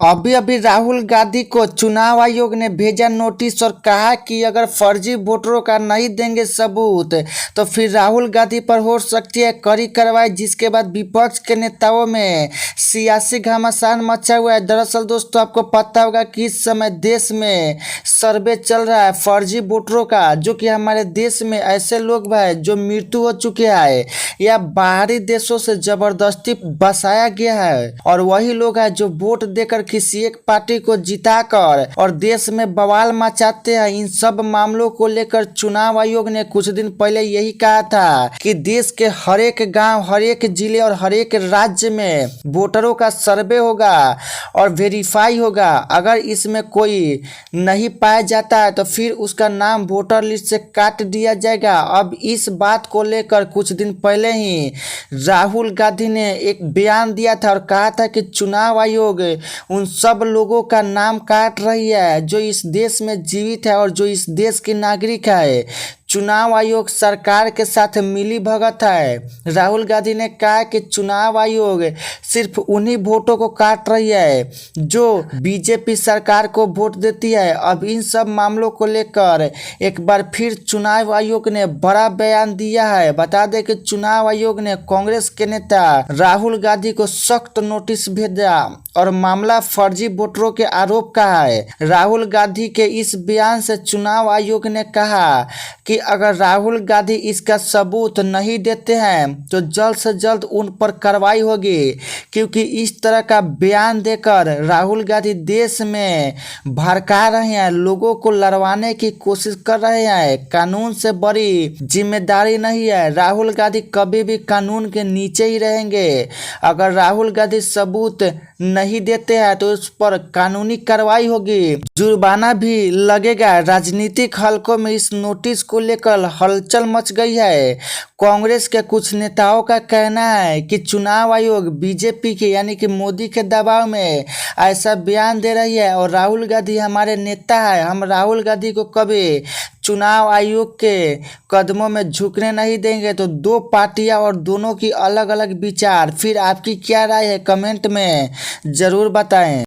अभी अभी राहुल गांधी को चुनाव आयोग ने भेजा नोटिस और कहा कि अगर फर्जी वोटरों का नहीं देंगे सबूत तो फिर राहुल गांधी पर हो सकती है कड़ी कार्रवाई। जिसके बाद विपक्ष के नेताओं में सियासी घमासान मचा हुआ है। दरअसल दोस्तों, आपको पता होगा कि इस समय देश में सर्वे चल रहा है फर्जी वोटरों का, जो कि हमारे देश में ऐसे लोग हैं जो मृत्यु हो चुके हैं या बाहरी देशों से जबरदस्ती बसाया गया है, और वही लोग हैं जो वोट देकर किसी एक पार्टी को जिताकर और देश में बवाल मचाते हैं। इन सब मामलों को लेकर चुनाव आयोग ने कुछ दिन पहले यही कहा था कि देश के हर एक गांव, हर एक जिले और हर एक राज्य में वोटरों का सर्वे होगा और वेरीफाई होगा। अगर इसमें कोई नहीं पाया जाता है तो फिर उसका नाम वोटर लिस्ट से काट दिया जाएगा। अब इस बात को लेकर कुछ दिन पहले ही राहुल गांधी ने एक बयान दिया था और कहा था कि चुनाव आयोग उन सब लोगों का नाम काट रही है जो इस देश में जीवित है और जो इस देश की नागरिक है। चुनाव आयोग सरकार के साथ मिली भगत है। राहुल गांधी ने कहा कि चुनाव आयोग सिर्फ उन्हीं वोटों को काट रही है जो बीजेपी सरकार को वोट देती है। अब इन सब मामलों को लेकर एक बार फिर चुनाव आयोग ने बड़ा बयान दिया है। बता दें कि चुनाव आयोग ने कांग्रेस के नेता राहुल गांधी को सख्त नोटिस भेजा और मामला फर्जी वोटरों के आरोप का है। राहुल गांधी के इस बयान से चुनाव आयोग ने कहा कि अगर राहुल गांधी इसका सबूत नहीं देते हैं तो जल्द से जल्द उन पर कार्रवाई होगी, क्योंकि इस तरह का बयान देकर राहुल गांधी देश में भड़का रहे हैं, लोगों को लड़वाने की कोशिश कर रहे हैं। कानून से बड़ी जिम्मेदारी नहीं है। राहुल गांधी कभी भी कानून के नीचे ही रहेंगे। अगर राहुल गांधी सबूत नहीं देते हैं तो उस पर कानूनी कार्रवाई होगी, जुर्माना भी लगेगा। राजनीतिक हलकों में इस नोटिस को लेकर हलचल मच गई है। कांग्रेस के कुछ नेताओं का कहना है कि चुनाव आयोग बीजेपी के यानी कि मोदी के दबाव में ऐसा बयान दे रही है और राहुल गांधी हमारे नेता है, हम राहुल गांधी को कभी चुनाव आयोग के कदमों में झुकने नहीं देंगे। तो दो पार्टियां और दोनों की अलग अलग विचार। फिर आपकी क्या राय है कमेंट में ज़रूर बताएं।